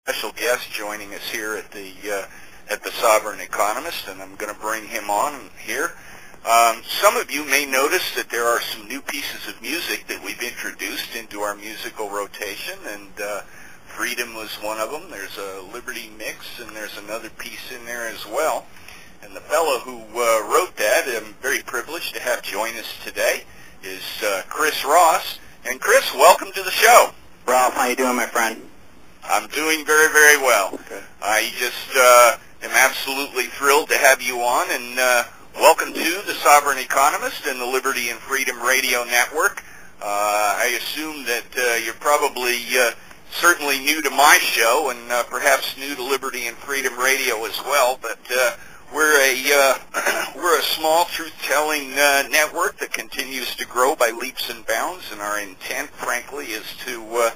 Special guest joining us here at the Sovereign Economist, and I'm going to bring him on here. Some of you may notice that there are some new pieces of music that we've introduced into our musical rotation, and Freedom was one of them. There's a Liberty mix, and there's another piece in there as well. And the fellow who wrote that, I'm very privileged to have join us today, is Chris Ross. And Chris, welcome to the show. Ralph, how you doing, my friend? I'm doing very, very well. Okay. I just am absolutely thrilled to have you on, and welcome to the Sovereign Economist and the Liberty and Freedom Radio Network. I assume that you're probably certainly new to my show and perhaps new to Liberty and Freedom Radio as well, but we're a small truth-telling network that continues to grow by leaps and bounds, and our intent, frankly, is to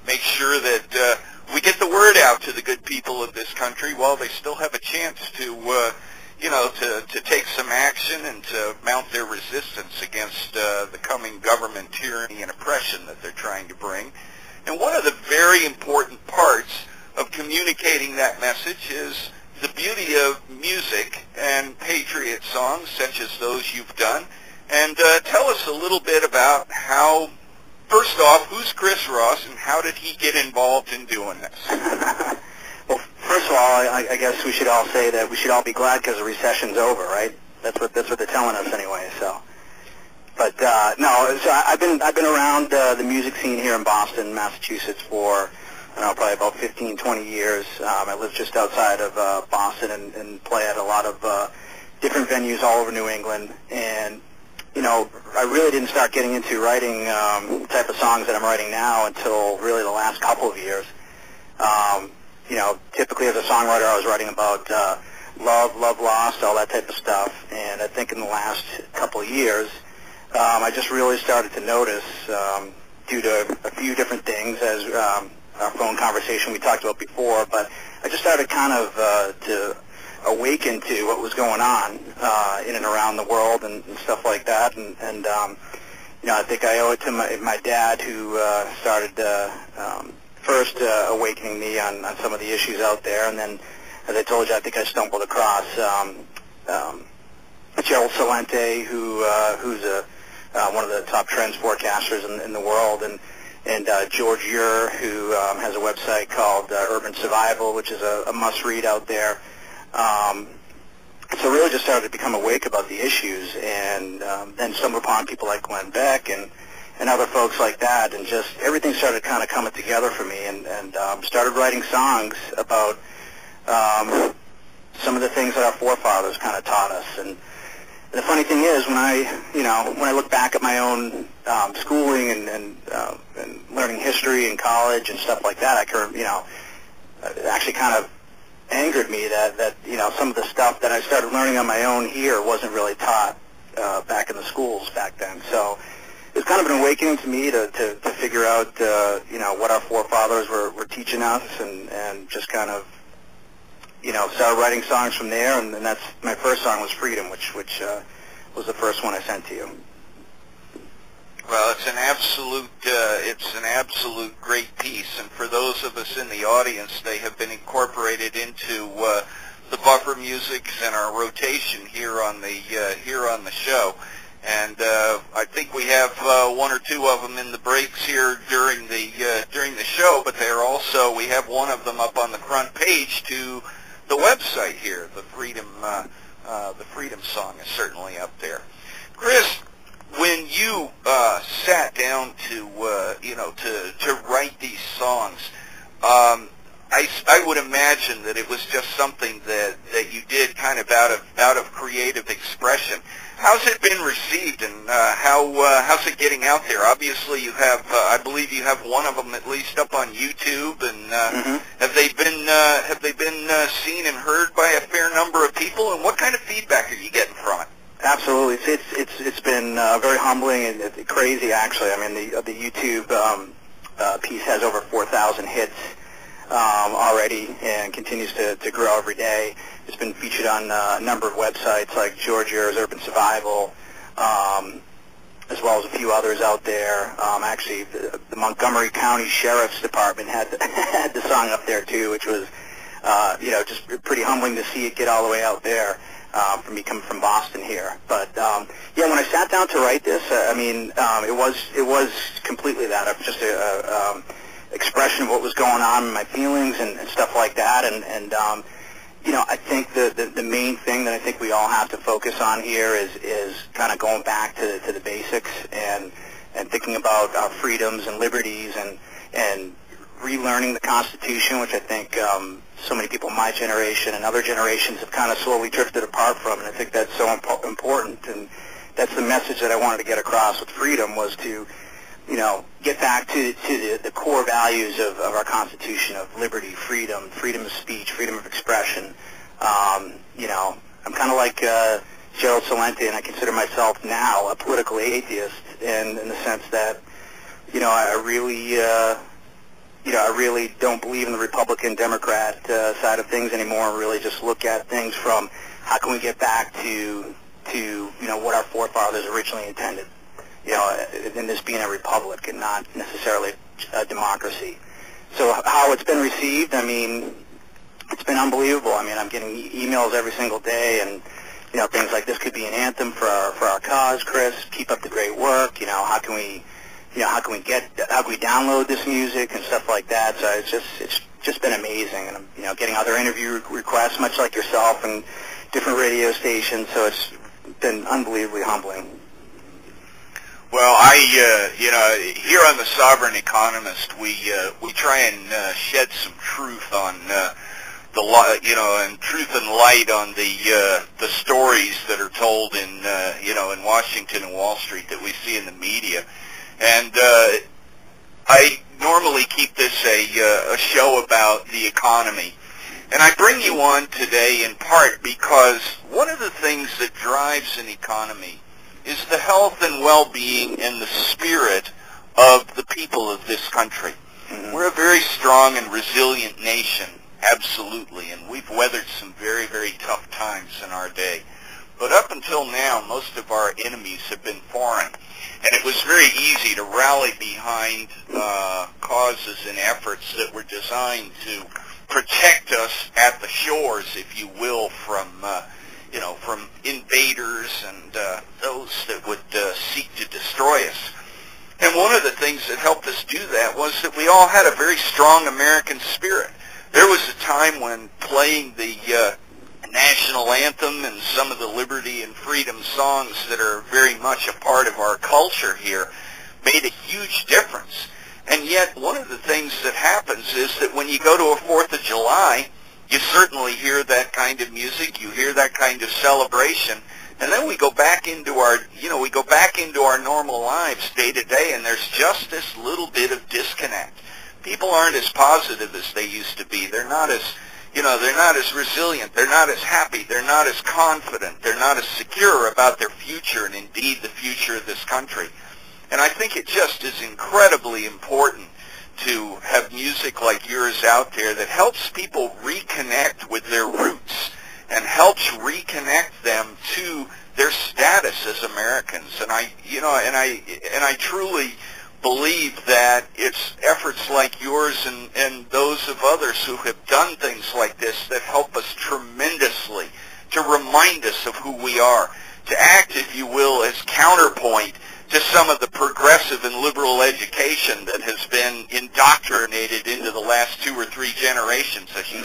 make sure that we get the word out to the good people of this country while they still have a chance to, to take some action and to mount their resistance against the coming government tyranny and oppression that they're trying to bring. And one of the very important parts of communicating that message is the beauty of music and patriot songs such as those you've done. And tell us a little bit about how, first off, who's Chris Ross and how did he get involved in doing this? Well, first of all, I guess we should all say that we should all be glad because the recession's over, right? That's what they're telling us anyway. So, but no, so I've been around the music scene here in Boston, Massachusetts for probably about 15, 20 years. I live just outside of Boston and play at a lot of different venues all over New England. And I really didn't start getting into writing the type of songs that I'm writing now until really the last couple of years. Typically as a songwriter, I was writing about love lost, all that type of stuff. And I think in the last couple of years, I just really started to notice, due to a few different things, as our phone conversation we talked about before, but I just started kind of to awaken to what was going on in and around the world and stuff like that. And I think I owe it to my dad, who started first awakening me on some of the issues out there. And then, as I told you, I think I stumbled across Gerald Celente, who's one of the top trends forecasters in the world, and George Ure, who has a website called Urban Survival, which is a must-read out there. So really just started to become awake about the issues, and then stumbled upon people like Glenn Beck and other folks like that, and just everything started kind of coming together for me, and started writing songs about some of the things that our forefathers kind of taught us. And the funny thing is, when I look back at my own schooling and learning history in college and stuff like that, it actually kind of angered me that some of the stuff that I started learning on my own here wasn't really taught back in the schools back then. So it's kind of an awakening to me to figure out what our forefathers were teaching us, and just kind of started writing songs from there. And that's my first song was Freedom, which was the first one I sent to you. Well, it's an absolute great piece, and for those of us in the audience, they have been incorporated into the buffer musics and our rotation here on the show. And I think we have one or two of them in the breaks here during the show, but we have one of them up on the front page to the website here. The Freedom song is certainly up there. Chris, when you sat down to write these songs, I would imagine that it was just something that you did kind of out of creative expression. How's it been received, and how's it getting out there? Obviously, you have, I believe you have one of them at least up on YouTube, and have they been seen and heard by a fair number of people? And what kind of feedback are you getting from it? Absolutely, it's been very humbling and crazy, actually. I mean, the YouTube piece has over 4,000 hits already, and continues to grow every day. It's been featured on a number of websites like George Ure's Urban Survival, as well as a few others out there. Actually, the Montgomery County Sheriff's Department had had the song up there too, which was just pretty humbling to see it get all the way out there for me coming from Boston here. But when I sat down to write this, it was completely that. It was just a expression of what was going on in my feelings and stuff like that. And I think the main thing that I think we all have to focus on here is kind of going back to the basics and thinking about our freedoms and liberties and relearning the Constitution, which I think so many people in my generation and other generations have kind of slowly drifted apart from, and I think that's so important. And that's the message that I wanted to get across with freedom, was to get back to the core values of our Constitution, of liberty, freedom of speech, freedom of expression. I'm kind of like Gerald Celente, and I consider myself now a political atheist, in the sense that, I really don't believe in the Republican-Democrat side of things anymore, and really just look at things from how can we get back to what our forefathers originally intended. In this being a republic and not necessarily a democracy. So how it's been received, it's been unbelievable. I'm getting emails every single day, and things like, this could be an anthem for our cause, Chris. Keep up the great work. How can we download this music and stuff like that. So it's just been amazing, and I'm getting other interview requests, much like yourself, and different radio stations. So it's been unbelievably humbling. Well, here on the Sovereign Economist, we try and shed some truth on and truth and light on the stories that are told in Washington and Wall Street that we see in the media, and I normally keep this a show about the economy, and I bring you on today in part because one of the things that drives an economy is the health and well-being and the spirit of the people of this country. Mm-hmm. We're a very strong and resilient nation, absolutely, and we've weathered some very, very tough times in our day. But up until now, most of our enemies have been foreign, and it was very easy to rally behind causes and efforts that were designed to protect us at the shores, if you will, from invaders and those that would seek to destroy us. And one of the things that helped us do that was that we all had a very strong American spirit. There was a time when playing the national anthem and some of the liberty and freedom songs that are very much a part of our culture here made a huge difference. And yet one of the things that happens is that when you go to a 4th of July, you certainly hear that kind of music, you hear that kind of celebration, and then we go back into our normal lives day to day, and there's just this little bit of disconnect. People aren't as positive as they used to be. They're not as resilient. They're not as happy. They're not as confident. They're not as secure about their future and indeed the future of this country. And I think it just is incredibly important to have music like yours out there that helps people reconnect with their roots and helps reconnect them to their status as Americans. And I truly believe that it's efforts like yours and those of others who have done things like this that help us tremendously to remind us of who we are, to act, if you will, as counterpoint to some of the progressive and liberal education that has been indoctrinated into the last 2 or 3 generations, as you